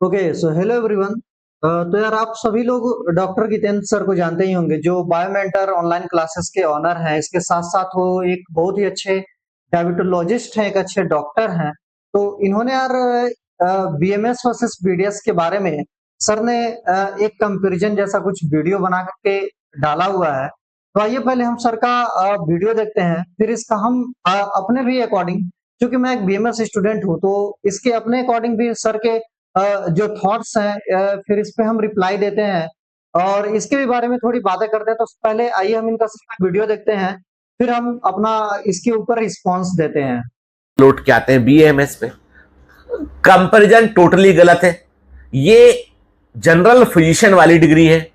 Okay so hello everyone. तो यार आप सभी लोग डॉक्टर जितेंद्र सर को जानते ही होंगे जो बायोमेंटर ऑनलाइन क्लासेस के ऑनर हैं। इसके साथ साथ वो एक बहुत ही अच्छे डायबिटोलॉजिस्ट हैं, एक अच्छे डॉक्टर हैं। तो इन्होंने यार बीएमएस वर्सेस बीडीएस के बारे में सर ने एक कंपैरिजन जैसा कुछ वीडियो बना करके डाला हुआ है। तो आइए पहले हम सर का वीडियो देखते हैं, फिर इसका हम अपने भी अकॉर्डिंग, क्योंकि मैं एक बीएमएस स्टूडेंट हूँ, तो इसके अपने अकॉर्डिंग भी सर के जो थॉट्स हैं फिर इस पे हम रिप्लाई देते हैं और इसके भी बारे में थोड़ी बातें करते हैं। तो पहले आइए हम इनका सिर्फ वीडियो देखते हैं, फिर हम अपना इसके ऊपर रिस्पॉन्स देते हैं। लौट के आते हैं बीएमएस पे। कंपैरिजन टोटली गलत है। ये जनरल फिजिशियन वाली डिग्री है।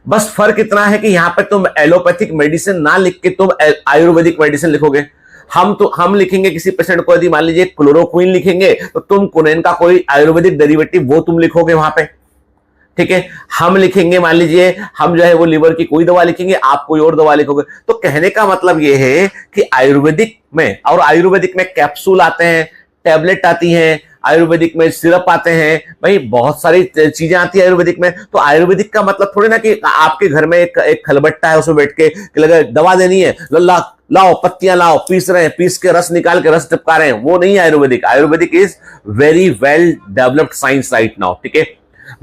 बस फर्क इतना है कि यहां पे तुम एलोपैथिक मेडिसिन ना लिख के तुम आयुर्वेदिक मेडिसिन लिखोगे। हम लिखेंगे किसी पेशेंट को, यदि मान लीजिए क्लोरोक्विन लिखेंगे तो तुम कुनेन का कोई आयुर्वेदिक डेरिवेटिव वो तुम लिखोगे वहां पे। ठीक है, हम लिखेंगे, मान लीजिए हम जो है वो लिवर की कोई दवा लिखेंगे, आप कोई और दवा लिखोगे। तो कहने का मतलब ये है कि आयुर्वेदिक में कैप्सूल आते हैं, टैबलेट आती हैं, आयुर्वेदिक में सिरप आते हैं, भाई बहुत सारी चीजें आती है आयुर्वेदिक में। तो आयुर्वेदिक का मतलब थोड़ी ना कि आपके घर में एक खलबट्टा है, उसमें बैठ के लगा दवा देनी है, लाओ पत्तियां लाओ, पीस रहे हैं, पीस के रस निकाल के रस चिपका रहे हैं, वो नहीं है Ayurvedic. Ayurvedic is very well developed science right now. ठीक है,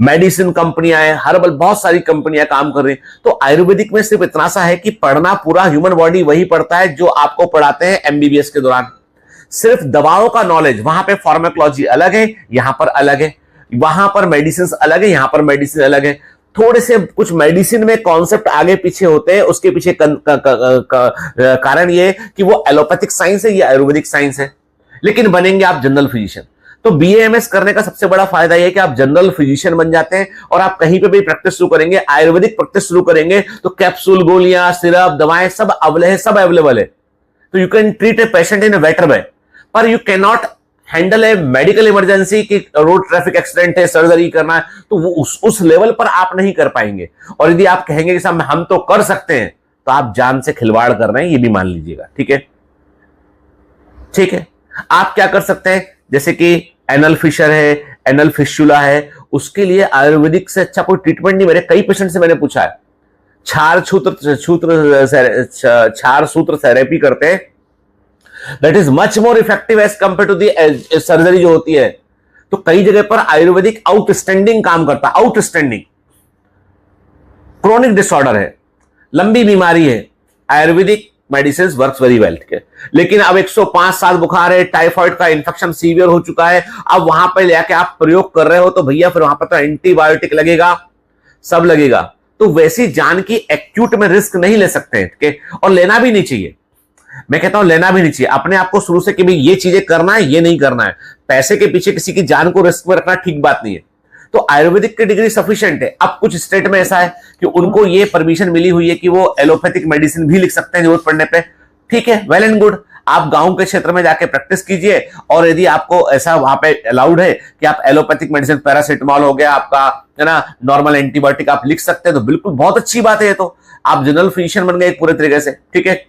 मेडिसिन कंपनियां हैं, हर्बल बहुत सारी कंपनियां काम कर रही हैं। तो आयुर्वेदिक में सिर्फ इतना सा है कि पढ़ना पूरा ह्यूमन बॉडी वही पढ़ता है जो आपको पढ़ाते हैं एमबीबीएस के दौरान। सिर्फ दवाओं का नॉलेज, वहां पे फार्माकोलॉजी अलग है, यहां पर अलग है। वहां पर मेडिसिन अलग है, यहां पर मेडिसिन अलग है। थोड़े से कुछ मेडिसिन में कॉन्सेप्ट आगे पीछे होते हैं, उसके पीछे कारण ये कि वो एलोपैथिक साइंस है या आयुर्वेदिक साइंस है, लेकिन बनेंगे आप जनरल फिजिशियन। तो बीएएमएस करने का सबसे बड़ा फायदा यह है कि आप जनरल फिजिशियन बन जाते हैं और आप कहीं पे भी प्रैक्टिस शुरू करेंगे, आयुर्वेदिक प्रैक्टिस शुरू करेंगे तो कैप्सूल, गोलियां, सिरप, दवाएं सब अवेलेबल है। तो you can treat a patient in a better way, पर you can not handle a medical emergency कि रोड ट्रैफिक एक्सीडेंट है, सर्जरी करना है, तो वो उस लेवल पर आप नहीं कर पाएंगे। और यदि आप कहेंगे कि साहब हम तो कर सकते हैं, तो आप जान से खिलवाड़ कर रहे हैं, ये भी मान लीजिएगा। ठीक है, ठीक है। आप क्या कर सकते हैं, जैसे कि एनल फिशर है, एनल फिस्टुला है, उसके लिए आयुर्वेदिक से अच्छा कोई ट्रीटमेंट नहीं। मेरे कई पेशेंट से मैंने पूछा है, क्षार सूत्र थेरेपी करते हैं, that is much more effective as compared to the surgery जो होती है। तो कई जगह पर आयुर्वेदिक आउटस्टैंडिंग काम करता है, आउटस्टैंडिंग। क्रोनिक डिसऑर्डर है, लंबी बीमारी है, Ayurvedic medicine works very well. ठीक है, लेकिन अब 105 साल बुखार है, टाइफाइड का इंफेक्शन सीवियर हो चुका है, अब वहां पर लेके आप प्रयोग कर रहे हो, तो भैया फिर वहां पर तो एंटीबायोटिक लगेगा, सब लगेगा। तो वैसी जान की एक्यूट में रिस्क नहीं ले सकते हैं। ठीक है, और लेना भी नहीं चाहिए। मैं कहता हूं लेना भी नहीं चाहिए। अपने आप को शुरू से कि भाई ये चीजें करना है, ये नहीं करना है। पैसे के पीछे किसी की जान को रिस्क में रखना ठीक बात नहीं है। तो आयुर्वेदिक की डिग्री सफिशिएंट है। अब कुछ स्टेट में ऐसा है कि उनको ये परमिशन मिली हुई है कि वो एलोपैथिक मेडिसिन भी लिख सकते हैं जरूरत पड़ने पे। ठीक है, वेल एंड गुड। आप गांव के क्षेत्र में जाके प्रैक्टिस कीजिए, और यदि आपको ऐसा वहां पे अलाउड है कि आप एलोपैथिक मेडिसिन, पैरासिटामॉल हो गया आपका, है ना, नॉर्मल एंटीबायोटिक आप लिख सकते हैं, तो बिल्कुल बहुत अच्छी बात है। तो आप जनरल फिजिशियन बन गए पूरे तरीके से। ठीक है,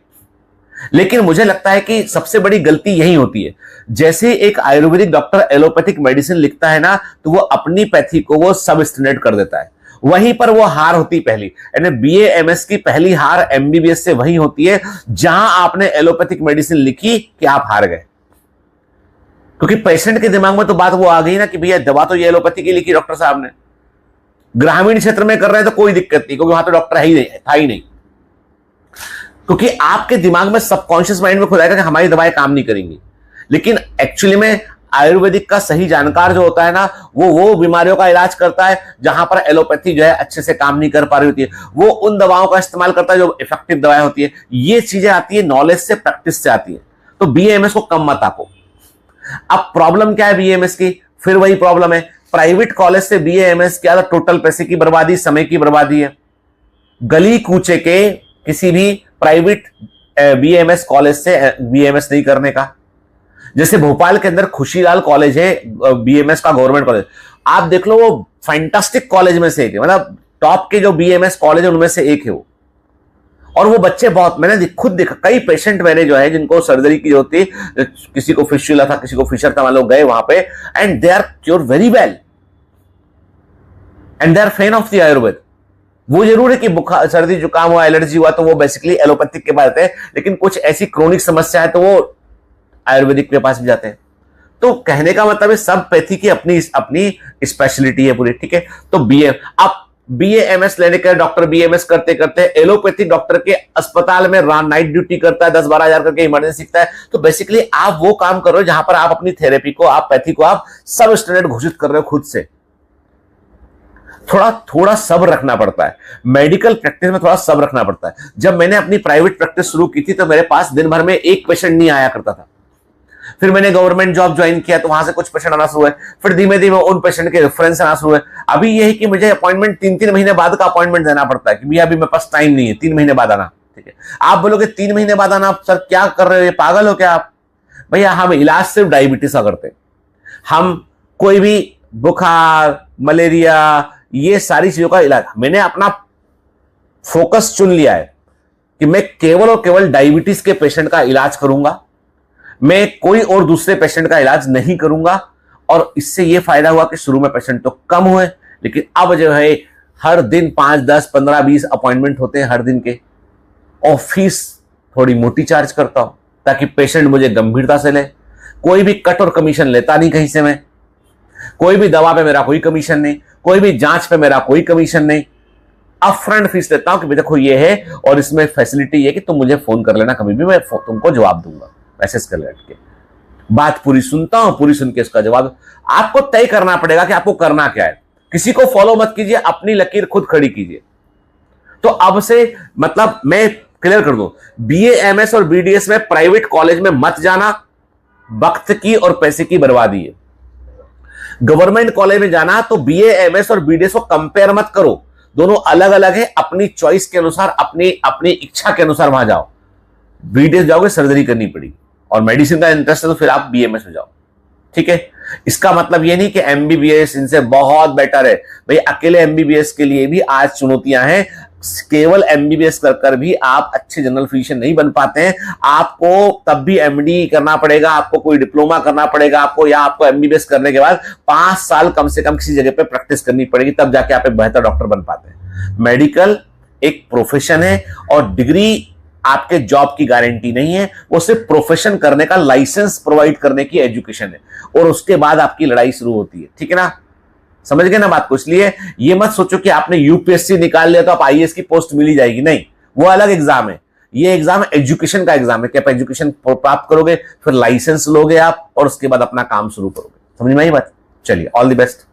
लेकिन मुझे लगता है कि सबसे बड़ी गलती यही होती है, जैसे एक आयुर्वेदिक डॉक्टर एलोपैथिक मेडिसिन लिखता है ना, तो वो अपनी पैथी को वो सब स्टैंडर्ड कर देता है। वहीं पर वो हार होती पहली, यानी बीएएमएस की पहली हार एमबीबीएस से वही होती है जहां आपने एलोपैथिक मेडिसिन लिखी कि आप हार गए। क्योंकि पेशेंट के दिमाग में तो बात वो आ गई ना कि भैया दवा तो ये एलोपैथी की लिखी डॉक्टर साहब ने। ग्रामीण क्षेत्र में कर रहे हैं तो कोई दिक्कत नहीं, क्योंकि वहां तो डॉक्टर है ही नहीं, था ही नहीं। क्योंकि आपके दिमाग में सबकॉन्शियस माइंड में खुद आएगा कि हमारी दवाएं काम नहीं करेंगी। लेकिन एक्चुअली में आयुर्वेदिक का सही जानकार जो होता है ना, वो बीमारियों का इलाज करता है जहां पर एलोपैथी जो है अच्छे से काम नहीं कर पा रही होती है। वो उन दवाओं का इस्तेमाल करता है जो इफेक्टिव दवाएं होती है। ये चीजें आती है नॉलेज से, प्रैक्टिस से आती है। तो बीएमएस को कम मत आको। अब प्रॉब्लम क्या है बीएमएस की? फिर वही प्रॉब्लम है, प्राइवेट कॉलेज से बीएमएस क्या, टोटल पैसे की बर्बादी, समय की बर्बादी है। गली कूचे के किसी भी प्राइवेट बीएमएस कॉलेज से बीएमएस नहीं करने का। जैसे भोपाल के अंदर खुशीलाल कॉलेज है बीएमएस का, गवर्नमेंट कॉलेज, आप देख लो, वो फैंटास्टिक कॉलेज में से एक है, मतलब टॉप के जो बीएमएस कॉलेज है उनमें से एक है वो। और वो बच्चे बहुत, मैंने खुद देखा, कई पेशेंट मैंने जो है जिनको सर्जरी की होती है, किसी को फिस्टुला था, किसी को फिशर था, मान लो गए वहां पे, and they are cure very well. And they are fan of the Ayurveda. वो जरूर है कि बुखार सर्दी जुकाम हुआ एलर्जी हुआ तो वो बेसिकली एलोपैथिक के पास जाते हैं, लेकिन कुछ ऐसी क्रोनिक समस्या है तो वो आयुर्वेदिक के पास भी जाते हैं। तो कहने का मतलब है सब पैथी की अपनी अपनी स्पेशलिटी है पूरी, ठीक है। तो बीए आप बीएएमएस लेने के डॉक्टर बीएमएस करते करते एलोपैथिक डॉक्टर के अस्पताल में नाइट ड्यूटी करता है, 10-12 हजार करके इमरजेंसी सीखता है। तो बेसिकली आप वो काम कर रहे हो जहां पर आप अपनी थेरेपी को, आप पैथी को आप सब स्टैंडर्ड घोषित कर रहे हो खुद से। थोड़ा थोड़ा सब्र रखना पड़ता है मेडिकल प्रैक्टिस में, थोड़ा सब्र रखना पड़ता है। जब मैंने अपनी प्राइवेट प्रैक्टिस शुरू की थी तो मेरे पास दिन भर में एक पेशेंट नहीं आया करता था। फिर मैंने गवर्नमेंट जॉब ज्वाइन किया तो वहां से कुछ पेशेंट आना शुरू हुए, फिर धीमे धीमे उन पेशेंट के रेफरेंस आना शुरू हुए। अभी यह है कि मुझे अपॉइंटमेंट 3-3 महीने बाद का अपॉइंटमेंट देना पड़ता है कि भैया अभी मेरे पास टाइम नहीं है, 3 महीने बाद आना, ठीक है। आप बोलोगे 3 महीने बाद आना, सर क्या कर रहे हो, ये पागल हो क्या आप? भैया हम इलाज सिर्फ डायबिटीज का करते हैं। हम कोई भी बुखार, मलेरिया, ये सारी चीजों का इलाज, मैंने अपना फोकस चुन लिया है कि मैं केवल और केवल डायबिटीज के पेशेंट का इलाज करूंगा, मैं कोई और दूसरे पेशेंट का इलाज नहीं करूंगा। और इससे यह फायदा हुआ कि शुरू में पेशेंट तो कम हुए, लेकिन अब जो है हर दिन 5, 10, 15, 20 अपॉइंटमेंट होते हैं हर दिन के। और फीस थोड़ी मोटी चार्ज करता हूं ताकि पेशेंट मुझे गंभीरता से ले। कोई भी कट और कमीशन लेता नहीं कहीं से, मैं कोई भी दवा पे मेरा कोई कमीशन नहीं, कोई भी जांच पे मेरा कोई कमीशन नहीं। अपफ्रंट फीस लेता हूं कि देखो ये है और इसमें फैसिलिटी ये कि तुम मुझे फोन कर लेना कभी भी, मैं तुमको जवाब दूंगा, मैसेज कर लेके बात पूरी सुनता हूं, पूरी सुन के इसका जवाब। आपको तय करना पड़ेगा कि आपको करना क्या है। किसी को फॉलो मत कीजिए, अपनी लकीर खुद खड़ी कीजिए। तो अब से मतलब मैं क्लियर कर दूं, बीएएमएस और बीडीएस में प्राइवेट कॉलेज में मत जाना, वक्त की और पैसे की बर्बादी है। गवर्नमेंट कॉलेज में जाना तो बीएएमएस और बीडीएस को कंपेयर मत करो, दोनों अलग अलग है। अपनी चॉइस के अनुसार, अपनी अपनी इच्छा के अनुसार वहां जाओ। बीडीएस जाओगे सर्जरी करनी पड़ेगी, और मेडिसिन का इंटरेस्ट है तो फिर आप बीएमएस में जाओ, ठीक है। इसका मतलब ये नहीं कि एमबीबीएस इनसे बहुत बेटर है। भाई अकेले एमबीबीएस के लिए भी आज चुनौतियां हैं। केवल एमबीबीएस कर भी आप अच्छे जनरल फिजिशियन नहीं बन पाते हैं। आपको तब भी एमडी करना पड़ेगा, आपको कोई डिप्लोमा करना पड़ेगा आपको, या आपको एमबीबीएस करने के बाद 5 साल कम से कम किसी जगह पे प्रैक्टिस करनी पड़ेगी, तब जाके आप एक बेहतर डॉक्टर बन पाते हैं। मेडिकल एक प्रोफेशन है और डिग्री आपके जॉब की गारंटी नहीं है, वो सिर्फ प्रोफेशन करने का लाइसेंस प्रोवाइड करने की एजुकेशन है, और उसके बाद आपकी लड़ाई शुरू होती है, ठीक है ना। समझ गए ना बात को। इसलिए ये मत सोचो कि आपने यूपीएससी निकाल लिया तो आप आईएएस की पोस्ट मिल ही जाएगी, नहीं, वो अलग एग्जाम है। ये एग्जाम एजुकेशन का एग्जाम है कि आप एजुकेशन प्राप्त करोगे, फिर लाइसेंस लोगे आप, और उसके बाद अपना काम शुरू करोगे। समझ में आई बात? चलिए, all the best.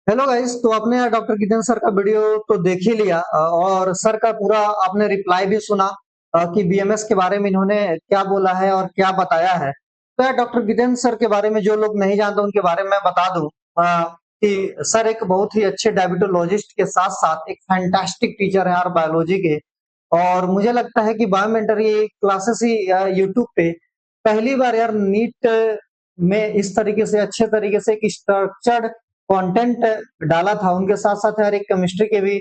Hello guys, तो आपने डॉक्टर गिदेन सर का वीडियो तो देख ही लिया, और सर का पूरा आपने रिप्लाई भी सुना कि बीएमएस के बारे में इन्होंने क्या बोला है और क्या बताया है। तो यार डॉक्टर गिदेन सर के बारे में जो लोग नहीं जानते उनके बारे में मैं बता दूं कि सर एक बहुत ही अच्छे डायबिटोलॉजिस्ट के साथ साथ एक फैंटास्टिक टीचर है यार बायोलॉजी के। और मुझे लगता है कि बायोमेंटर ये क्लासेस ही यूट्यूब पे पहली बार यार नीट में इस तरीके से अच्छे तरीके से एक स्ट्रक्चर्ड कंटेंट डाला था। उनके साथ-साथ यार एक केमिस्ट्री के भी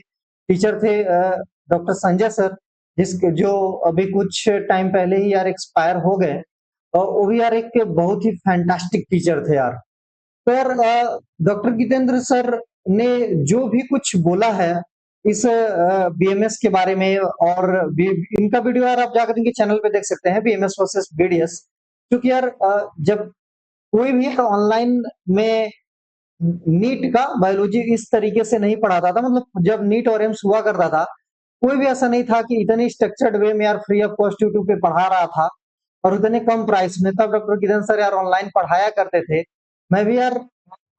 टीचर थे डॉक्टर संजय सर, जिसके जो अभी कुछ टाइम पहले ही यार एक्सपायर हो गए, और वो भी यार एक बहुत ही फैंटास्टिक टीचर थे यार। तो यार डॉक्टर गितेंद्र सर ने जो भी कुछ बोला है इस बीएमएस के बारे में, और इनका वीडियो यार आप जाकर इनके चैनल पे देख सकते हैं, बीएमएस वर्सेस बीडीएस। क्योंकि यार जब कोई भी ऑनलाइन में नीट का बायोलॉजी इस तरीके से नहीं पढ़ाता था, मतलब जब नीट और एम्स हुआ करता था, कोई भी ऐसा नहीं था कि इतने स्ट्रक्चर्ड वे में यार फ्री ऑफ कॉस्ट यूट्यूब पे पढ़ा रहा था और उतने कम प्राइस में। तब डॉक्टर किरण सर यार ऑनलाइन पढ़ाया करते थे। मैं भी यार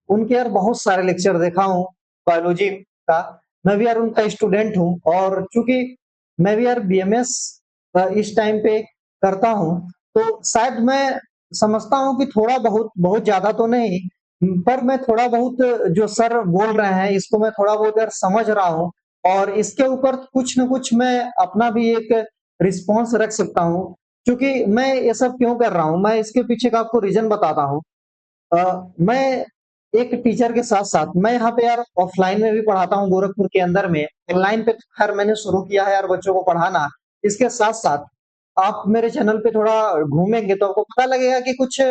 उनके यार बहुत सारे लेक्चर देखा हूँ बायोलॉजी का। मैं भी यार उनका स्टूडेंट हूँ, और चूंकि मैं भी यार बीएमएस इस टाइम पे करता हूँ, तो शायद मैं समझता हूँ कि थोड़ा बहुत, बहुत ज्यादा तो नहीं, पर मैं थोड़ा बहुत जो सर बोल रहे हैं इसको मैं थोड़ा बहुत यार समझ रहा हूँ, और इसके ऊपर कुछ न कुछ मैं अपना भी एक रिस्पॉन्स रख सकता हूँ। क्योंकि मैं ये सब क्यों कर रहा हूँ, मैं इसके पीछे का आपको रीजन बताता हूँ। मैं एक टीचर के साथ-साथ मैं यहाँ पे यार ऑफलाइन में भी पढ़ाता हूँ गोरखपुर के अंदर में। ऑनलाइन पे तो खैर मैंने शुरू किया है यार बच्चों को पढ़ाना। इसके साथ-साथ आप मेरे चैनल पे थोड़ा घूमेंगे तो आपको पता लगेगा कि कुछ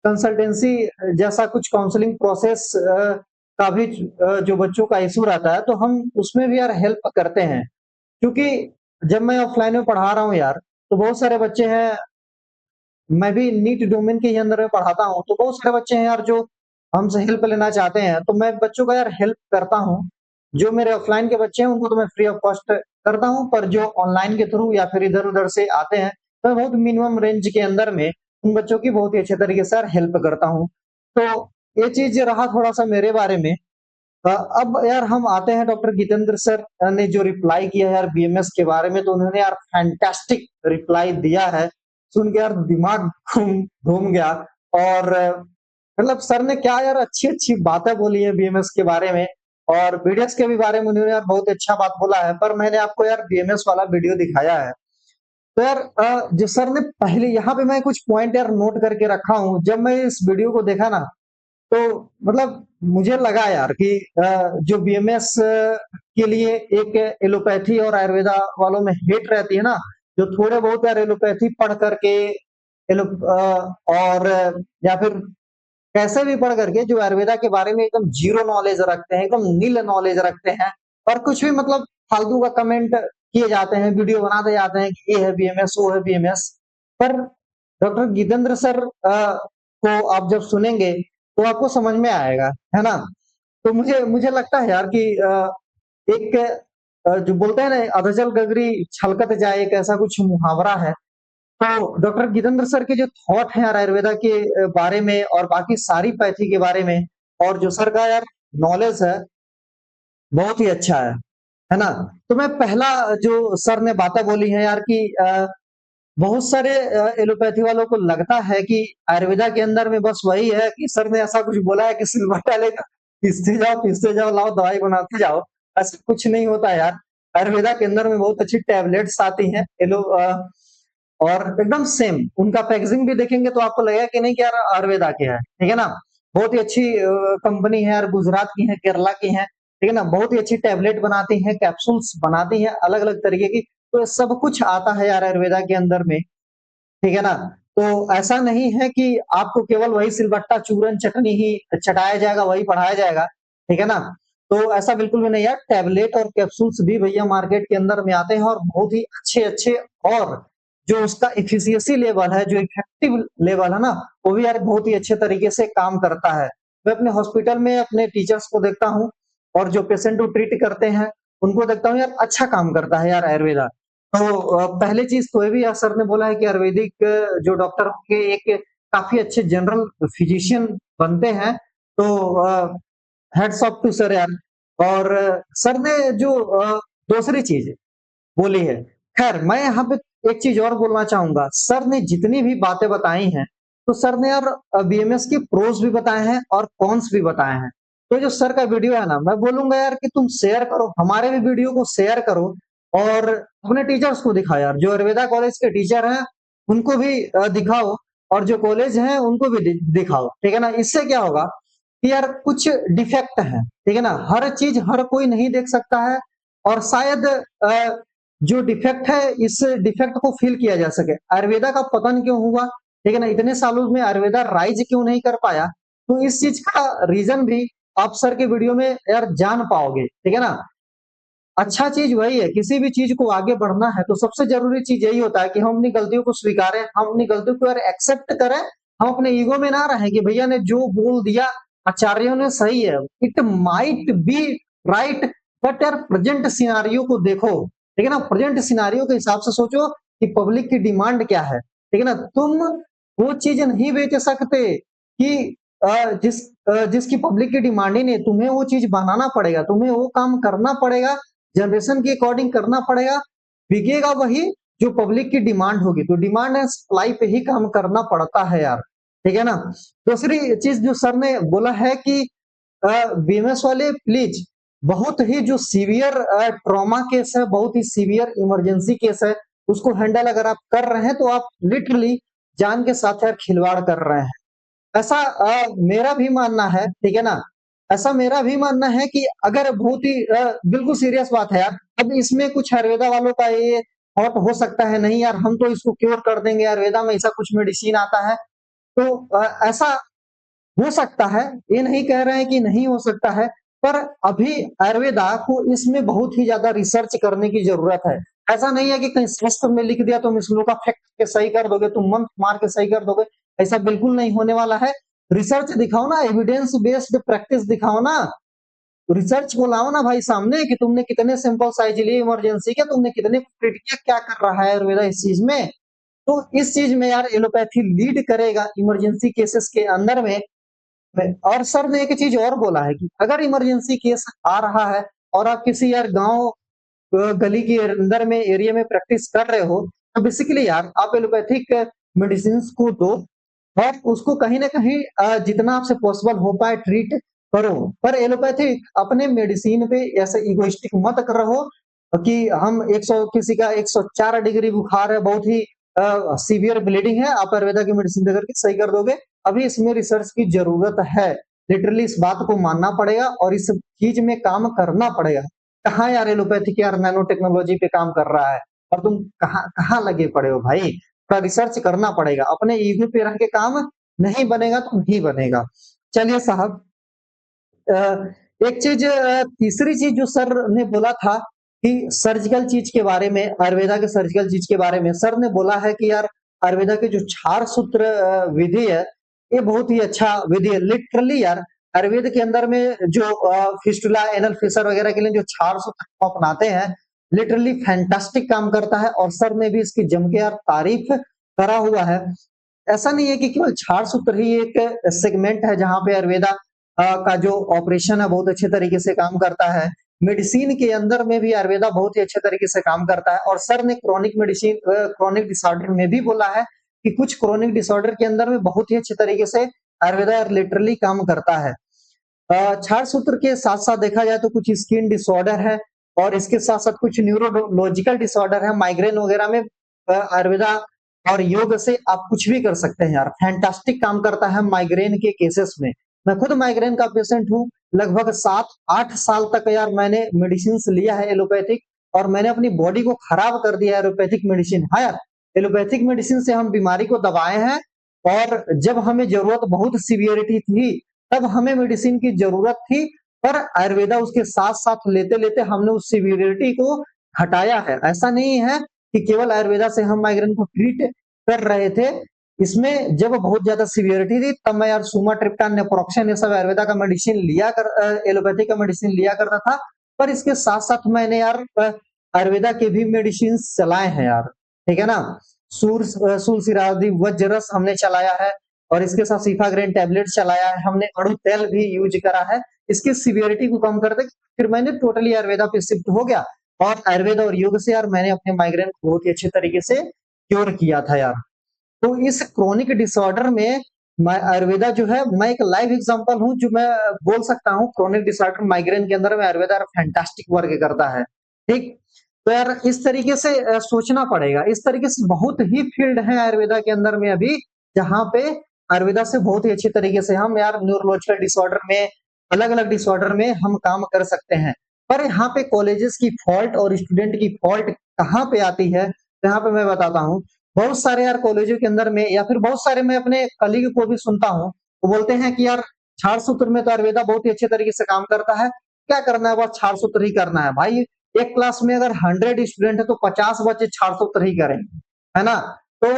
कंसल्टेंसी जैसा कुछ काउंसलिंग प्रोसेस का भी जो बच्चों का इश्यू रहता है, तो हम उसमें भी यार हेल्प करते हैं। क्योंकि जब मैं ऑफलाइन में पढ़ा रहा हूँ यार, तो बहुत सारे बच्चे हैं, मैं भी नीट डोमेन के ही अंदर में पढ़ाता हूँ, तो बहुत सारे बच्चे हैं यार जो हमसे हेल्प लेना चाहते हैं, तो मैं बच्चों का यार हेल्प करता हूँ। जो मेरे ऑफलाइन के बच्चे हैं उनको तो मैं फ्री ऑफ कॉस्ट करता हूँ, पर जो ऑनलाइन के थ्रू या फिर इधर-उधर से आते हैं, तो मैं बहुत मिनिमम रेंज के अंदर में उन बच्चों की बहुत ही अच्छे तरीके से यार हेल्प करता हूँ। तो ये चीज़ रहा थोड़ा-सा मेरे बारे में। अब यार हम आते हैं डॉक्टर जितेंद्र सर ने जो रिप्लाई किया है यार बीएमएस के बारे में, तो उन्होंने यार फैंटास्टिक रिप्लाई दिया है। सुन के यार दिमाग घूम घूम गया। और मतलब सर ने क्या यार अच्छी-अच्छी बातें बोली है बीएमएस के बारे में, और बीडीएस के भी बारे में उन्होंने यार बहुत अच्छा बात बोला है। पर मैंने आपको यार बीएमएस वाला वीडियो दिखाया है। तो यार जो सर ने पहले यहाँ पे मैं कुछ पॉइंट यार नोट करके रखा हूँ। जब मैं इस वीडियो को देखा ना, तो मतलब मुझे लगा यार कि जो बीएमएस के लिए एक एलोपैथी और आयुर्वेदा वालों में हेट रहती है ना, जो थोड़े बहुत यार एलोपैथी पढ़ करके और या फिर कैसे भी पढ़ करके जो आयुर्वेदा के बारे में एकदम जीरो नॉलेज रखते हैं, एकदम नील नॉलेज रखते हैं, और कुछ भी मतलब फालतू का कमेंट किए जाते हैं, वीडियो बनाते जाते हैं कि ये है बीएमएस, वो है बीएमएस। पर डॉक्टर जितेंद्र सर को आप जब सुनेंगे तो आपको समझ में आएगा, है ना? तो मुझे मुझे लगता है यार कि एक जो बोलते हैं ना, अधजल गगरी छलकत जाए, एक ऐसा कुछ मुहावरा है। तो डॉक्टर जितेंद्र सर के जो थॉट हैं यार आयुर्वेदा के बारे में और बाकी सारी पैथी के बारे में, और जो सर का यार नॉलेज है, बहुत ही अच्छा है ना? तो मैं पहला जो सर ने बातें बोली हैं यार कि बहुत सारे एलोपैथी वालों को लगता है कि आयुर्वेदा के अंदर में बस वही है कि सर ने ऐसा कुछ बोला है कि सिलबट्टा लेकर पीसते जाओ, लाओ दवाई बनाते जाओ। ऐसा कुछ नहीं होता है यार। आयुर्वेदा के अंदर में बहुत अच्छी टैबलेट्स आती हैं, और एकदम सेम उनका पैकेजिंग भी देखेंगे तो आपको लगेगा कि नहीं कि यार आयुर्वेदा के है, ठीक है ना? बहुत ही अच्छी कंपनी है यार, गुजरात की है, केरला की है, ठीक है ना? बहुत ही अच्छी टैबलेट बनाती हैं, कैप्सूल्स बनाती हैं अलग-अलग तरीके की। तो सब कुछ आता है यार आयुर्वेदा के अंदर में, ठीक है ना? तो ऐसा नहीं है कि आपको केवल वही सिलबट्टा, चूरन, चटनी ही चटाया जाएगा, वही पढ़ाया जाएगा, ठीक है ना? तो ऐसा बिल्कुल भी नहीं है, टैबलेट और कैप्सूल्स भी भैया मार्केट के अंदर में आते हैं, और बहुत ही अच्छे-अच्छे, और जो उसका एफिशिएंसी लेवल है, जो इफेक्टिव लेवल है ना, वो भी यार बहुत ही अच्छे तरीके से काम करता है। मैं अपने हॉस्पिटल में अपने टीचर्स को देखता हूँ, और जो पेशेंट को ट्रीट करते हैं, उनको देखता हूँ यार अच्छा काम करता है यार आयुर्वेदा। तो पहली चीज़ तो ये भी सर ने बोला है कि आयुर्वेदिक जो डॉक्टर होंगे एक काफ़ी अच्छे जनरल फिजिशियन बनते हैं। तो हैट्स ऑफ टू सर यार। और सर ने जो दूसरी चीज़ बोली है, ख़ैर मैं यहाँ पे एक चीज़ और बोलना चाहूँगा। सर ने जितनी भी बातें बताई हैं, तो सर ने यार बीएमएस के प्रोस भी बताए हैं और कॉन्स भी बताए हैं। तो जो सर का वीडियो है ना, मैं बोलूँगा यार कि तुम शेयर करो, हमारे भी वीडियो को शेयर करो, और अपने टीचर्स को दिखाओ यार। जो आयुर्वेदा कॉलेज के टीचर हैं, उनको भी दिखाओ, और जो कॉलेज हैं, उनको भी दिखाओ, ठीक है ना? इससे क्या होगा कि यार कुछ डिफेक्ट है, ठीक है ना? हर चीज़ हर कोई नहीं देख सकता है, और शायद जो डिफेक्ट है, इस डिफेक्ट को फ़ील किया जा सके। आयुर्वेदा का पतन क्यों हुआ, ठीक है ना? इतने सालों में आयुर्वेदा राइज़ क्यों नहीं कर पाया? तो इस चीज़ का रीज़न भी आप सर के वीडियो में यार जान पाओगे, ठीक है ना? अच्छा चीज़ वही है, किसी भी चीज़ को आगे बढ़ना है तो सबसे ज़रूरी चीज़ यही होता है कि हम अपनी गलतियों को स्वीकारें, हम अपनी गलतियों को यार एक्सेप्ट करें, हम अपने ईगो में ना रहें कि भैया ने जो बोल दिया आचार्यों ने सही है। It might be right, but यार प्रेजेंट सिनेरियो को देखो, ठीक है ना? प्रेजेंट सिनेरियो के हिसाब से सोचो कि पब्लिक की डिमांड क्या है, ठीक है ना? तुम वो चीज़ नहीं बेच सकते कि जिसकी पब्लिक की डिमांड ही नहीं है, तुम्हें वो चीज़ बनाना पड़ेगा, तुम्हें वो काम करना पड़ेगा, जनरेशन के अकॉर्डिंग करना पड़ेगा, बिकेगा वही जो पब्लिक की डिमांड होगी। तो डिमांड एंड सप्लाई पे ही काम करना पड़ता है यार, ठीक है ना? दूसरी चीज़ जो सर ने बोला है कि बीएमएस वाले प्लीज़, बहुत ही जो सीवियर ट्रॉमा केस है, बहुत ही सीवियर इमरजेंसी केस है, उसको हैंडल अगर आप कर रहे हैं, तो आप लिटरली जान के साथ यार खिलवाड़ कर रहे हैं। ऐसा मेरा भी मानना है, ठीक है ना? ऐसा मेरा भी मानना है कि अगर बहुत ही बिल्कुल सीरियस बात है यार, अब इसमें कुछ आयुर्वेदा वालों का ये थॉट हो सकता है, नहीं यार हम तो इसको क्योर कर देंगे, आयुर्वेदा में ऐसा कुछ मेडिसिन आता है। तो ऐसा हो सकता है, ये नहीं कह रहे हैं कि नहीं हो सकता है, पर अभी आयुर्वेदा को इसमें बहुत ही ज़्यादा रिसर्च करने की ज़रूरत है। ऐसा नहीं है कि कहीं शास्त्र में लिख दिया तुम इसको का फैक्ट के सही कर दोगे, तुम मंत्र मार के सही कर दोगे, ऐसा बिल्कुल नहीं होने वाला है। रिसर्च दिखाओ ना, एविडेंस बेस्ड प्रैक्टिस दिखाओ ना, रिसर्च को लाओ ना भाई सामने कि तुमने कितने सैंपल साइज लिए इमरजेंसी के, तुमने कितने ट्रीट किया, क्या कर रहा है आयुर्वेदा इस चीज में। तो इस चीज में यार एलोपैथी लीड करेगा इमरजेंसी केसेस के अंदर में। और सर ने एक चीज और बोला है कि अगर इमरजेंसी केस आ रहा है और आप किसी यार गांव गली के अंदर में एरिया में प्रैक्टिस कर रहे हो, तो बेसिकली यार आप एलोपैथिक मेडिसिन को दो और उसको कहीं ना कहीं जितना आपसे पॉसिबल हो पाए ट्रीट करो। पर एलोपैथिक अपने मेडिसिन पे ऐसे इगोइस्टिक मत कर रहो कि हम 100 किसी का 104 डिग्री बुखार है, बहुत ही सीवियर ब्लीडिंग है, आप आयुर्वेदा की मेडिसिन देकर के सही कर दोगे। अभी इसमें रिसर्च की जरूरत है, लिटरली इस बात को मानना पड़ेगा और इस चीज में काम करना पड़ेगा। कहाँ यार एलोपैथिक यार नैनो टेक्नोलॉजी पे काम कर रहा है और तुम कहाँ कहाँ लगे पड़े हो भाई। थोड़ा रिसर्च करना पड़ेगा, अपने ईगो पे रह के काम नहीं बनेगा तो नहीं बनेगा। चलिए साहब, एक चीज तीसरी चीज जो सर ने बोला था कि सर्जिकल चीज के बारे में, आयुर्वेदा के सर्जिकल चीज के बारे में सर ने बोला है कि यार आयुर्वेदा के जो क्षार सूत्र विधि है, ये बहुत ही अच्छा विधि है। लिटरली यार आयुर्वेद के अंदर में जो फिस्टुला एनल फिशर वगैरह के लिए जो क्षार सूत्र को अपनाते हैं, लिटरली फैंटास्टिक काम करता है और सर ने भी इसकी जम के यार तारीफ करा हुआ है। ऐसा नहीं है कि केवल क्षार सूत्र ही एक सेगमेंट है जहां पे आयुर्वेदा का जो ऑपरेशन है बहुत अच्छे तरीके से काम करता है। मेडिसिन के अंदर में भी आयुर्वेदा बहुत ही अच्छे तरीके से काम करता है और सर ने क्रोनिक मेडिसिन क्रोनिक डिसऑर्डर में भी बोला है कि कुछ क्रोनिक डिसऑर्डर के अंदर में बहुत ही अच्छे तरीके से आयुर्वेदा लिटरली काम करता है। क्षार सूत्र के साथ साथ देखा जाए तो कुछ स्किन डिसऑर्डर है और इसके साथ साथ कुछ न्यूरोलॉजिकल डिसऑर्डर है, माइग्रेन वगैरह में आयुर्वेदा और योग से आप कुछ भी कर सकते हैं यार। फैंटास्टिक काम करता है माइग्रेन के केसेस में। मैं खुद माइग्रेन का पेशेंट हूँ, लगभग 7-8 साल तक यार मैंने मेडिसिन लिया है एलोपैथिक और मैंने अपनी बॉडी को खराब कर दिया है एलोपैथिक मेडिसिन। हाँ यार, एलोपैथिक मेडिसिन से हम बीमारी को दबाए हैं और जब हमें जरूरत बहुत सीवियरिटी थी तब हमें मेडिसिन की जरूरत थी, पर आयुर्वेदा उसके साथ साथ लेते लेते हमने उस सीवियरिटी को हटाया है। ऐसा नहीं है कि केवल आयुर्वेदा से हम माइग्रेन को ट्रीट कर रहे थे, इसमें जब बहुत ज्यादा सीवियरिटी थी तब मैं यार सुमाट्रिप्टान नेप्रोक्सन ये सब आयुर्वेदा का मेडिसिन लिया कर एलोपैथी का मेडिसिन लिया करता था। पर इसके साथ साथ मैंने यार आयुर्वेदा के भी मेडिसिन चलाए हैं यार, ठीक है ना। सूरसिरादी वज्ररस हमने चलाया है और इसके साथ सीफाग्रेन टैबलेट चलाया है हमने, अड़ू तेल भी यूज करा है इसकी सीवियरिटी को कम करते। फिर मैंने टोटली आयुर्वेदा पे शिफ्ट हो गया और आयुर्वेद और योग से यार मैंने अपने माइग्रेन को बहुत ही अच्छे तरीके से क्योर किया था यार। तो इस क्रोनिक डिसऑर्डर में आयुर्वेदा जो है, मैं एक लाइव एग्जांपल हूँ जो मैं बोल सकता हूँ क्रोनिक डिसऑर्डर माइग्रेन के अंदर में आयुर्वेदा फैंटास्टिक वर्क करता है। ठीक, तो यार इस तरीके से सोचना पड़ेगा। इस तरीके से बहुत ही फील्ड है आयुर्वेदा के अंदर में अभी जहाँ पे आयुर्वेदा से बहुत ही अच्छे तरीके से हम यार न्यूरोलॉजिकल डिसऑर्डर में, अलग अलग डिसऑर्डर में हम काम कर सकते हैं। पर यहाँ पे कॉलेजेस की फॉल्ट और स्टूडेंट की फॉल्ट कहाँ पे आती है, यहाँ पे मैं बताता हूँ। बहुत सारे यार कॉलेजों के अंदर में या फिर बहुत सारे मैं अपने कलीग को भी सुनता हूँ, वो बोलते हैं कि यार क्षार सूत्र में तो आयुर्वेदा बहुत ही अच्छे तरीके से काम करता है, क्या करना है, बस क्षार सूत्र ही करना है। भाई एक क्लास में अगर 100 स्टूडेंट है तो 50 बच्चे क्षार सूत्र ही करेंगे, है ना। तो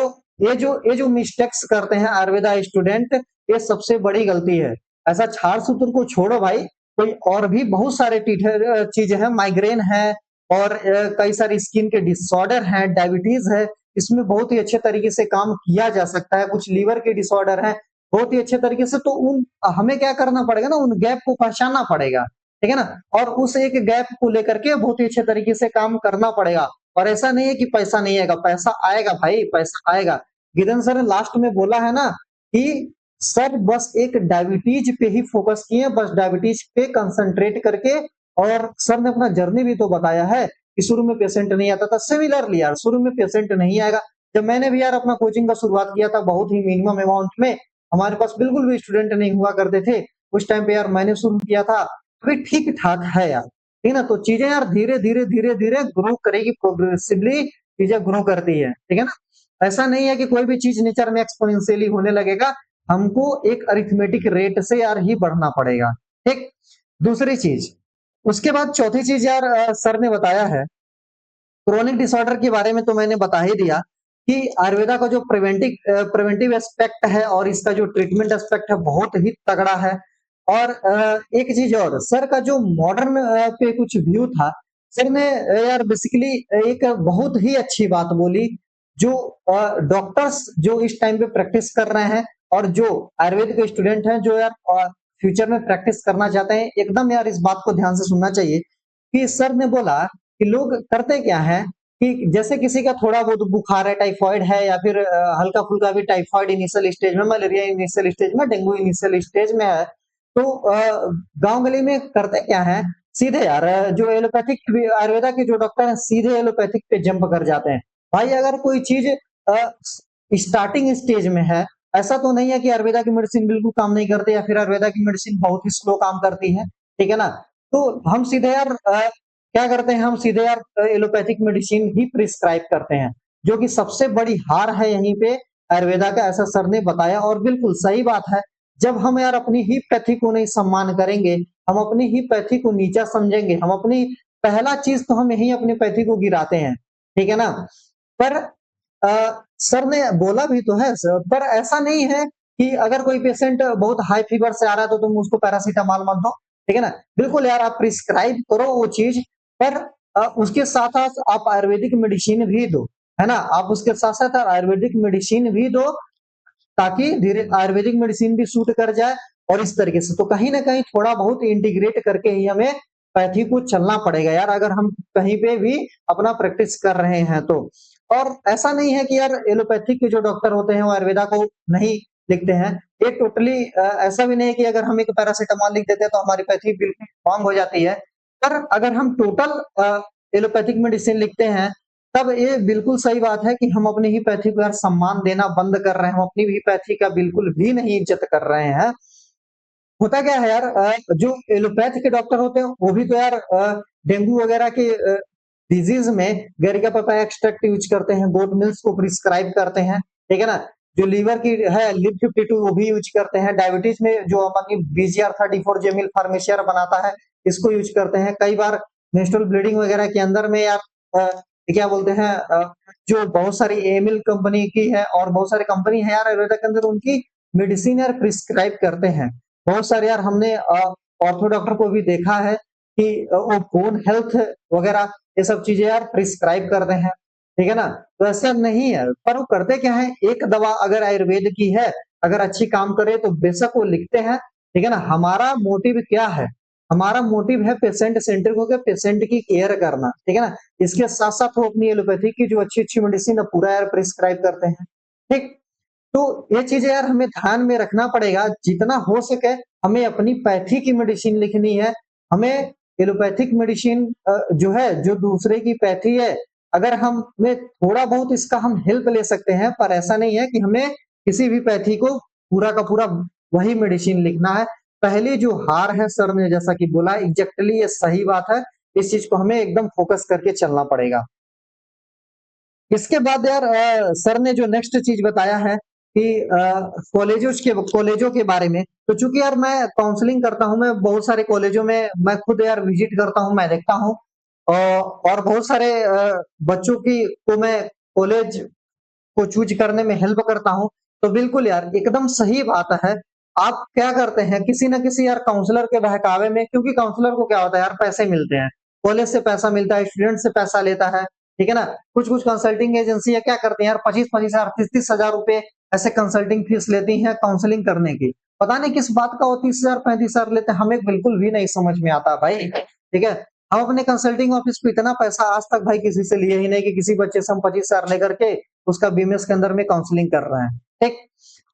ये जो मिस्टेक्स करते हैं आयुर्वेदा स्टूडेंट, ये सबसे बड़ी गलती है। ऐसा क्षार सूत्र को छोड़ो भाई, कोई और भी बहुत सारे चीजें हैं, माइग्रेन है और कई सारी स्किन के डिसऑर्डर हैं, डायबिटीज है, इसमें बहुत ही अच्छे तरीके से काम किया जा सकता है। कुछ लीवर के डिसऑर्डर है बहुत ही अच्छे तरीके से, तो उन हमें क्या करना पड़ेगा ना, उन गैप को पहचानना पड़ेगा, ठीक है ना। और उस एक गैप को लेकर के बहुत ही अच्छे तरीके से काम करना पड़ेगा। और ऐसा नहीं है कि पैसा नहीं आएगा, पैसा आएगा भाई, पैसा आएगा। गिदन सर ने लास्ट में बोला है ना कि सर बस एक डायबिटीज पे ही फोकस किए, बस डायबिटीज पे कंसंट्रेट करके। और सर ने अपना जर्नी भी तो बताया है कि शुरू में पेशेंट नहीं आता था। सिमिलरली यार शुरू में पेशेंट नहीं आएगा। जब मैंने भी यार अपना कोचिंग का शुरुआत किया था बहुत ही मिनिमम अमाउंट में, हमारे पास बिल्कुल भी स्टूडेंट नहीं हुआ करते थे उस टाइम पे यार मैंने शुरू किया था। अभी ठीक ठाक है यार, ठीक ना। तो चीजें यार धीरे धीरे धीरे धीरे ग्रो करेगी, प्रोग्रेसिवली चीजें ग्रो करती है, ठीक है ना। ऐसा नहीं है कि कोई भी चीज नेचर में एक्सपोनेंशियली होने लगेगा, हमको एक अरिथमेटिक रेट से यार ही बढ़ना पड़ेगा। ठीक, दूसरी चीज, उसके बाद चौथी चीज यार सर ने बताया है क्रोनिक डिसऑर्डर के बारे में, तो मैंने बता ही दिया कि आयुर्वेदा का जो प्रिवेंटिव एस्पेक्ट है और इसका जो ट्रीटमेंट एस्पेक्ट है बहुत ही तगड़ा है। और एक चीज और, सर का जो मॉडर्न पे कुछ व्यू था, सर ने यार बेसिकली एक बहुत ही अच्छी बात बोली, जो डॉक्टर्स जो इस टाइम पे प्रैक्टिस कर रहे हैं और जो आयुर्वेद के स्टूडेंट हैं जो यार फ्यूचर में प्रैक्टिस करना चाहते हैं, एकदम यार इस बात को ध्यान से सुनना चाहिए कि सर ने बोला कि लोग करते क्या है कि जैसे किसी का थोड़ा बहुत बुखार है, टाइफाइड है या फिर हल्का फुल्का भी टाइफाइड इनिशियल स्टेज में, मलेरिया इनिशियल स्टेज में, डेंगू इनिशियल स्टेज में है, तो गांव गली में करते क्या है, सीधे यार जो एलोपैथिक आयुर्वेदा के जो डॉक्टर हैं सीधे एलोपैथिक पे जंप कर जाते हैं। भाई अगर कोई चीज स्टार्टिंग स्टेज में है, ऐसा तो नहीं है कि आयुर्वेदा की मेडिसिन बिल्कुल काम नहीं करती या फिर आयुर्वेदा की मेडिसिन बहुत ही स्लो काम करती है, ठीक है ना। तो हम सीधे यार क्या करते हैं, हम सीधे यार एलोपैथिक मेडिसिन ही प्रिस्क्राइब करते हैं, जो कि सबसे बड़ी हार है यहीं पे आयुर्वेदा का, ऐसा सर ने बताया और बिल्कुल सही बात है। जब हम यार अपनी ही पैथी को नहीं सम्मान करेंगे, हम अपनी ही पैथी को नीचा समझेंगे, हम अपनी पहला चीज तो हम यही अपनी पैथी को गिराते हैं, ठीक है ना। पर सर ने बोला भी तो है सर, पर ऐसा नहीं है कि अगर कोई पेशेंट बहुत हाई फीवर से आ रहा है तो तुम उसको पैरासीटामोल मत दो, ठीक है ना। बिल्कुल यार आप प्रिस्क्राइब करो वो चीज, पर उसके साथ साथ आप आयुर्वेदिक मेडिसिन भी दो, है ना। आप उसके साथ साथ आयुर्वेदिक मेडिसिन भी दो ताकि धीरे आयुर्वेदिक मेडिसिन भी सूट कर जाए। और इस तरीके से तो कहीं ना कहीं थोड़ा बहुत इंटीग्रेट करके ही हमें पैथी को चलना पड़ेगा यार, अगर हम कहीं पे भी अपना प्रैक्टिस कर रहे हैं तो। और ऐसा नहीं है कि यार एलोपैथिक के जो डॉक्टर होते हैं वो आयुर्वेदा को नहीं लिखते हैं, ये टोटली ऐसा भी नहीं है कि अगर हम एक पैरासीटामोल लिख देते हैं तो हमारी पैथी बिल्कुल फॉर्म हो जाती है। पर अगर हम टोटल एलोपैथिक मेडिसिन लिखते हैं, तब ये बिल्कुल सही बात है कि हम अपनी ही पैथी को यार सम्मान देना बंद कर रहे हैं, हम अपनी भी पैथी का बिल्कुल भी नहीं इज्जत कर रहे हैं। होता क्या है यार, जो एलोपैथ के डॉक्टर होते हैं वो भी तो यार डेंगू वगैरह के डिजीज में गरेगा पपाया एक्सट्रैक्ट यूज करते हैं, गोट मिल्स को प्रिस्क्राइब करते हैं, ठीक है ना। जो लीवर की है लिव 52 वो भी यूज करते हैं, डायबिटीज में जो अमनी बीजीआर 34 जेमिल फार्मेशियर बनाता है इसको यूज करते हैं। कई बार मेंस्ट्रुअल ब्लीडिंग वगैरह के अंदर में यार क्या बोलते हैं, जो बहुत सारी एमिल कंपनी की है और बहुत सारी कंपनी है यार आयुर्वेदा के अंदर, उनकी मेडिसिन यार प्रिस्क्राइब करते हैं। बहुत सारे यार हमने ऑर्थो डॉक्टर को भी देखा है कि वो बोन हेल्थ वगैरह ये सब चीजें यार प्रिस्क्राइब करते हैं, ठीक है ना। तो ऐसा नहीं है, पर वो करते क्या है, एक दवा अगर आयुर्वेद की है, अगर अच्छी काम करे तो बेशक वो लिखते हैं, ठीक है ना। हमारा मोटिव क्या है, हमारा मोटिव है पेशेंट सेंट्रिक होकर पेशेंट की केयर करना, ठीक है ना। इसके साथ साथ वो अपनी एलोपैथी की जो अच्छी अच्छी मेडिसिन है पूरा यार प्रिस्क्राइब करते हैं, ठीक। तो ये चीजें यार हमें ध्यान में रखना पड़ेगा, जितना हो सके हमें अपनी पैथी की मेडिसिन लिखनी है। हमें एलोपैथिक मेडिसिन जो है, जो दूसरे की पैथी है, अगर हमें थोड़ा बहुत इसका हम हेल्प ले सकते हैं, पर ऐसा नहीं है कि हमें किसी भी पैथी को पूरा का पूरा वही मेडिसिन लिखना है। पहली जो हार है, सर ने जैसा कि बोला एग्जैक्टली ये सही बात है, इस चीज को हमें एकदम फोकस करके चलना पड़ेगा। इसके बाद यार सर ने जो नेक्स्ट चीज बताया है कि कॉलेजों के बारे में, तो चूंकि यार मैं काउंसलिंग करता हूँ, मैं बहुत सारे कॉलेजों में मैं खुद यार विजिट करता हूँ, मैं देखता हूँ और बहुत सारे बच्चों की को मैं कॉलेज को चूज करने में हेल्प करता हूँ। तो बिल्कुल यार एकदम सही बात है। आप क्या करते हैं, किसी ना किसी यार काउंसलर के बहकावे में, क्योंकि काउंसलर को क्या होता है यार, पैसे मिलते हैं, कॉलेज से पैसा मिलता है, स्टूडेंट से पैसा लेता है, ठीक है ना। कुछ कुछ कंसल्टिंग एजेंसी क्या करती हैं यार, 25-25 हजार 30-30 हजार रुपए ऐसे कंसल्टिंग फीस लेती हैं काउंसलिंग करने की। पता नहीं किस बात का वो 30 हजार 35 हजार लेते हैं, हमें बिल्कुल भी नहीं समझ में आता भाई, ठीक है। हम अपने कंसल्टिंग ऑफिस को इतना पैसा आज तक भाई किसी से लिए ही नहीं कि किसी बच्चे से हम 25 हजार लेकर के उसका बीएमएस के अंदर में काउंसलिंग कर रहे हैं, ठीक।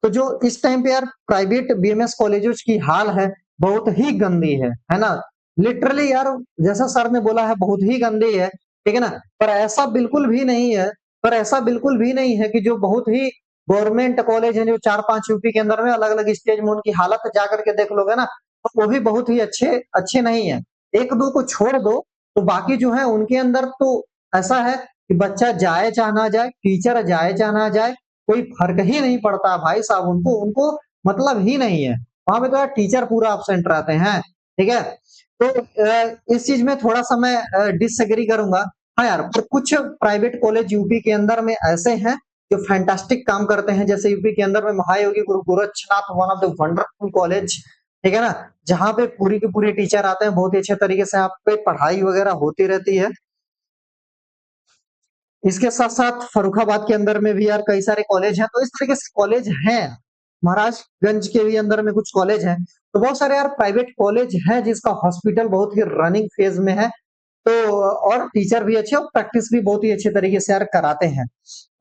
तो जो इस टाइम पे यार प्राइवेट बीएमएस कॉलेजों की हाल है बहुत ही गंदी है ना। लिटरली यार जैसा सर ने बोला है बहुत ही गंदी है, ठीक है ना। पर ऐसा बिल्कुल भी नहीं है, पर ऐसा बिल्कुल भी नहीं है कि जो बहुत ही गवर्नमेंट कॉलेज है जो 4-5 यूपी के अंदर में अलग अलग स्टेज में उनकी हालत जाकर के देख लोगे ना, तो वो भी बहुत ही अच्छे अच्छे नहीं है। एक दो को छोड़ दो तो बाकी जो है उनके अंदर तो ऐसा है कि बच्चा जाए चाहे ना जाए, टीचर जाए चाहे ना जाए, कोई फर्क ही नहीं पड़ता भाई साहब, उनको उनको मतलब ही नहीं है। वहां पे तो यार टीचर पूरा absent रहते हैं, ठीक है। तो इस चीज में थोड़ा सा मैं डिसएग्री करूंगा। हाँ यार, पर कुछ प्राइवेट कॉलेज यूपी के अंदर में ऐसे हैं जो फैंटास्टिक काम करते हैं, जैसे यूपी के अंदर में Mahayogi Guru Gorakshnath, one of the wonderful college, ठीक है ना, जहाँ पे पूरी के पूरे टीचर आते हैं, बहुत ही अच्छे तरीके से आप पे पढ़ाई वगैरह होती रहती है। इसके साथ साथ फर्रुखाबाद के अंदर में भी यार कई सारे कॉलेज हैं, तो इस तरीके से कॉलेज हैं। महाराजगंज के भी अंदर में कुछ कॉलेज हैं, तो बहुत सारे यार प्राइवेट कॉलेज हैं जिसका हॉस्पिटल बहुत ही रनिंग फेज में है। तो और टीचर भी अच्छे और प्रैक्टिस भी बहुत ही अच्छे तरीके से यार कराते हैं।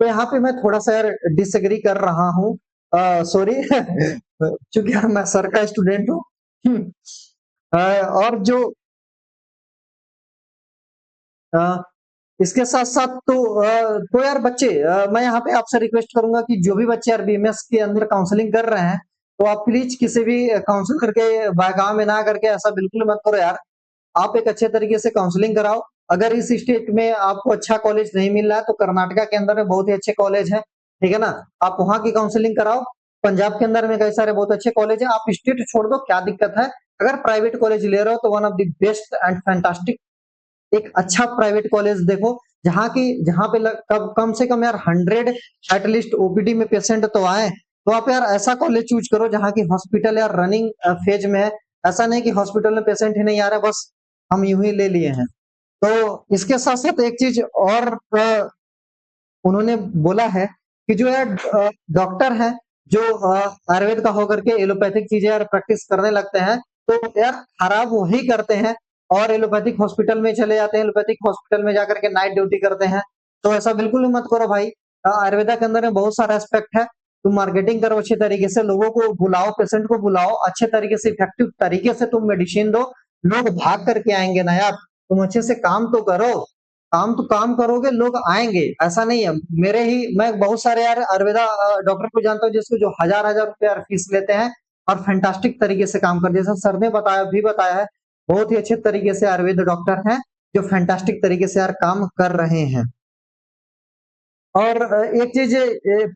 तो यहाँ पे मैं थोड़ा सा यार डिसएग्री कर रहा हूँ, सॉरी क्योंकि यार मैं सर का स्टूडेंट हूँ। और जो अ, इसके साथ-साथ तो यार बच्चे, मैं यहाँ पे आपसे रिक्वेस्ट करूँगा कि जो भी बच्चे यार बीएमएस के अंदर काउंसलिंग कर रहे हैं, तो आप प्लीज़ किसी भी काउंसलर के बहकावे में ना करके ऐसा बिल्कुल मत करो यार। आप एक अच्छे तरीके से काउंसलिंग कराओ। अगर इस स्टेट में आपको अच्छा कॉलेज नहीं मिल रहा है, तो कर्नाटका के अंदर में बहुत ही अच्छे कॉलेज हैं, ठीक है ना? आप वहाँ की काउंसलिंग कराओ। पंजाब के अंदर में कई सारे बहुत अच्छे कॉलेज हैं, आप स्टेट छोड़ दो, क्या दिक्कत है? अगर प्राइवेट कॉलेज ले रहे हो, तो one of the best and fantastic एक अच्छा प्राइवेट कॉलेज देखो, जहाँ पे कम से कम यार 100 एटलीस्ट ओपीडी में पेशेंट तो आए। तो आप यार ऐसा कॉलेज चूज करो जहाँ की हॉस्पिटल यार रनिंग फेज में है। ऐसा नहीं कि हॉस्पिटल में पेशेंट ही नहीं आ रहा, बस हम यूं ही ले लिए हैं। तो इसके साथ साथ एक चीज और उन्होंने बोला है कि जो यार डॉक्टर है, जो आयुर्वेद का होकर के एलोपैथिक चीजें यार प्रैक्टिस करने लगते हैं, तो यार खराब वही करते हैं और एलोपैथिक हॉस्पिटल में चले जाते हैं, एलोपैथिक हॉस्पिटल में जाकर के नाइट ड्यूटी करते हैं। तो ऐसा बिल्कुल भी मत करो भाई। आयुर्वेदा के अंदर में बहुत सारा एस्पेक्ट है। तुम मार्केटिंग करो अच्छे तरीके से, लोगों को बुलाओ, पेशेंट को बुलाओ, अच्छे तरीके से इफेक्टिव तरीके से तुम मेडिसिन दो, लोग भाग करके आएंगे ना यार। तुम अच्छे से काम तो करो, काम तो काम करोगे, लोग आएंगे, ऐसा नहीं है। मैं बहुत सारे यार आयुर्वेदा डॉक्टर को जानता हूँ जिसको जो हजार-हजार रुपया फीस लेते हैं और फैंटास्टिक तरीके से काम करते हैं। जैसा सर ने बताया है, बहुत ही अच्छे तरीके से आयुर्वेद डॉक्टर हैं, जो फैंटास्टिक तरीके से यार काम कर रहे हैं। और एक चीज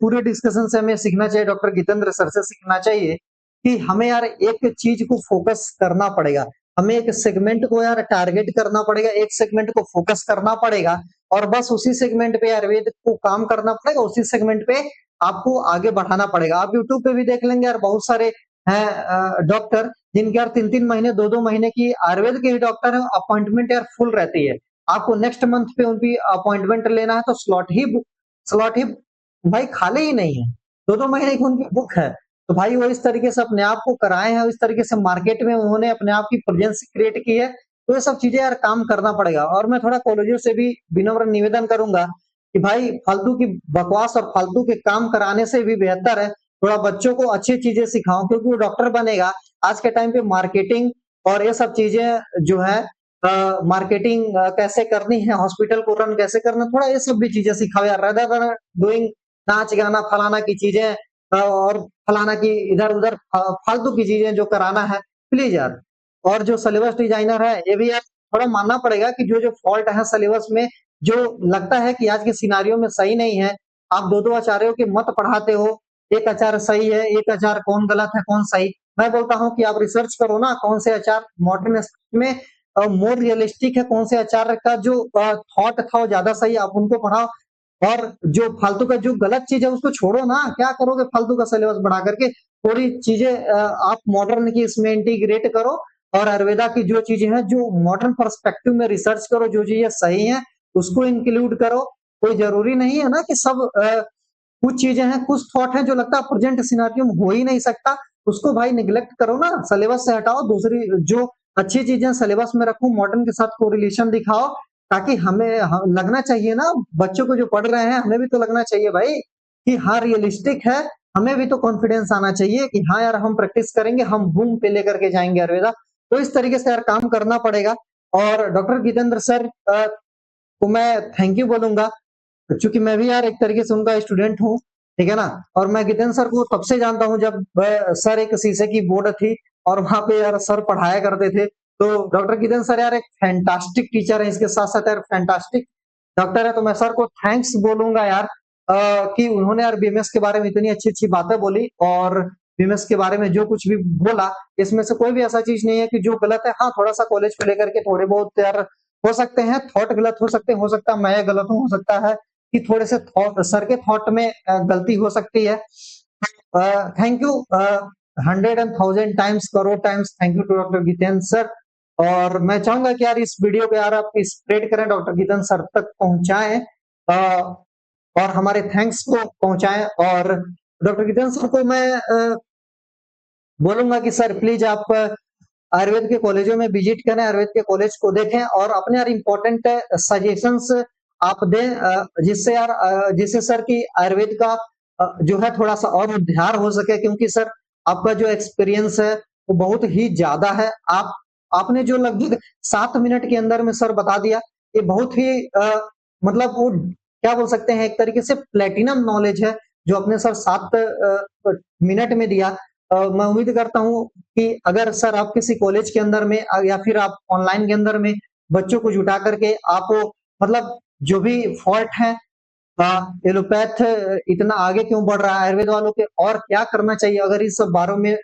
पूरे डिस्कशन से हमें सीखना चाहिए, डॉक्टर गीतेंद्र सर से सीखना चाहिए कि हमें यार एक चीज को फोकस करना पड़ेगा। हमें एक सेगमेंट को यार टारगेट करना पड़ेगा, एक सेगमेंट को फोकस करना पड़ेगा और बस उसी सेगमेंट पे आयुर्वेद को काम करना पड़ेगा, उसी सेगमेंट पे आपको आगे बढ़ाना पड़ेगा। आप यूट्यूब पे भी देख लेंगे यार, बहुत सारे हैं डॉक्टर जिनके यार 3-3 महीने, 2-2 महीने की आयुर्वेद के ही डॉक्टर हैं, अपॉइंटमेंट यार फुल रहती है। आपको नेक्स्ट मंथ पे उनकी अपॉइंटमेंट लेना है तो स्लॉट ही भाई खाली ही नहीं है, 2-2 महीने की उनकी बुक है। तो भाई वो इस तरीके से अपने आप को कराए हैं, इस तरीके से मार्केट में उन्होंने अपने आप की प्रेजेंस क्रिएट की है। तो ये सब चीजें यार काम करना पड़ेगा। और मैं थोड़ा कॉलेजों से भी विनम्र निवेदन करूंगा कि भाई फालतू की बकवास और फालतू के काम कराने से भी बेहतर है थोड़ा बच्चों को अच्छी चीजें सिखाओ, क्योंकि वो डॉक्टर बनेगा। आज के टाइम पे मार्केटिंग और ये सब चीजें जो है, मार्केटिंग कैसे करनी है, हॉस्पिटल को रन कैसे करना, थोड़ा ये सब भी चीजें सिखाओ यार, रेदर देन डूइंग नाच गाना फलाना की चीजें, और फलाना की इधर उधर फालतू की चीजें जो कराना है, प्लीज यार। और जो सिलेबस डिजाइनर है, ये भी यार थोड़ा मानना पड़ेगा कि जो जो फॉल्ट है सिलेबस में, जो लगता है कि आज के सिनारियों में सही नहीं है, आप दो दो आचार्यों के मत पढ़ाते हो। एक आचार्य सही है, एक आचार्य कौन गलत है कौन सही। मैं बोलता हूँ कि आप रिसर्च करो ना, कौन से आचार्य मॉडर्न में मोर रियलिस्टिक है, कौन से आचार्य का जो थॉट था वो ज्यादा सही, आप उनको पढ़ाओ। और जो फालतू का जो गलत चीज है उसको छोड़ो ना, क्या करोगे फालतू का सिलेबस बढ़ा करके। थोड़ी चीजें आप मॉडर्न की इसमें इंटीग्रेट करो, और आयुर्वेदा की जो चीजें हैं जो मॉडर्न पर्सपेक्टिव में रिसर्च करो, जो चीजें सही हैं उसको इंक्लूड करो। कोई जरूरी नहीं है ना कि सब कुछ चीजें हैं, कुछ थॉट है जो लगता है प्रेजेंट सिनेरियो में हो ही नहीं सकता, उसको भाई निग्लेक्ट करो ना, सिलेबस से हटाओ। दूसरी जो अच्छी चीजें सिलेबस में रखो, मॉडर्न के साथ कोरिलेशन दिखाओ, ताकि लगना चाहिए ना, बच्चों को जो पढ़ रहे हैं हमें भी तो लगना चाहिए भाई कि हाँ रियलिस्टिक है। हमें भी तो कॉन्फिडेंस आना चाहिए कि हाँ यार हम प्रैक्टिस करेंगे, हम बूम पे लेकर के जाएंगे आयुर्वेदा। तो इस तरीके से यार काम करना पड़ेगा। और डॉक्टर गीतेंद्र सर को मैं थैंक यू बोलूंगा, क्योंकि मैं भी यार एक तरीके से उनका स्टूडेंट हूँ, ठीक है ना। और मैं गितेन सर को तब से जानता हूँ जब सर एक शीशे की बोर्ड थी और वहां पे यार सर पढ़ाया करते थे। तो डॉक्टर गितेन सर यार एक फैंटास्टिक टीचर है, इसके साथ साथ यार फैंटास्टिक डॉक्टर है तो मैं सर को थैंक्स बोलूंगा यार, कि उन्होंने यार बीएमएस के बारे में इतनी अच्छी-अच्छी बातें बोली और बीएमएस के बारे में जो कुछ भी बोला, इसमें से कोई भी ऐसा चीज़ नहीं है कि जो गलत है। हाँ, थोड़ा-सा कॉलेज को लेकर के थोड़े बहुत यार हो सकते हैं, थॉट गलत हो सकते हैं, हो सकता है मैं गलत हूँ, हो सकता है कि थोड़े से थॉट सर के थॉट में गलती हो सकती है। Thank you 100 and 1000 times, crore times thank you to doctor Jitendra sir. और मैं चाहूंगा कि यार इस वीडियो को यार आप स्प्रेड करें, डॉक्टर जितेंद्र सर तक पहुंचाएं, और हमारे थैंक्स को पहुंचाएं। और डॉक्टर जितेंद्र सर को मैं बोलूंगा कि सर प्लीज आप आयुर्वेद के कॉलेजों में विजिट करें, आयुर्वेद के कॉलेज को देखें और अपने यार इम्पोर्टेंट सजेशंस आप दें, जिससे यार जिससे सर की आयुर्वेद का जो है थोड़ा सा और उद्धार हो सके, क्योंकि सर आपका जो एक्सपीरियंस है वो बहुत ही ज्यादा है। आपने जो लगभग 7 मिनट के अंदर में सर बता दिया, ये बहुत ही मतलब वो क्या बोल सकते हैं, एक तरीके से प्लेटिनम नॉलेज है जो अपने सर 7 मिनट में दिया। मैं उम्मीद करता हूँ कि अगर सर आप किसी कॉलेज के अंदर में या फिर आप ऑनलाइन के अंदर में बच्चों को जुटा करके आप मतलब जो भी फॉल्ट है, एलोपैथ इतना आगे क्यों बढ़ रहा है, आयुर्वेद वालों के और क्या करना चाहिए, अगर इस सब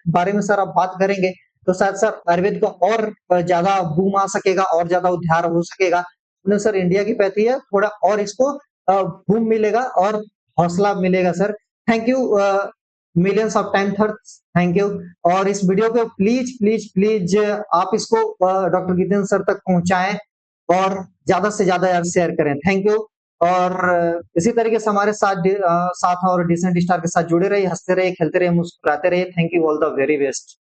बारे में सर आप बात करेंगे तो शायद सर आयुर्वेद का और ज्यादा बूम आ सकेगा और ज्यादा उद्धार हो सकेगा। नहीं सर, इंडिया की पैथी है, थोड़ा और इसको बूम मिलेगा और हौसला मिलेगा sir. Thank you millions of time thank you. और इस वीडियो को प्लीज प्लीज प्लीज आप इसको डॉक्टर जितेंद्र सर तक पहुंचाएं और ज्यादा से ज्यादा यार शेयर करें। Thank you. और इसी तरीके से हमारे साथ और डिसेंट स्टार के साथ जुड़े रहिए, हंसते रहिए, खेलते रहिए, मुस्कुराते रहिए। Thank you, all the very best.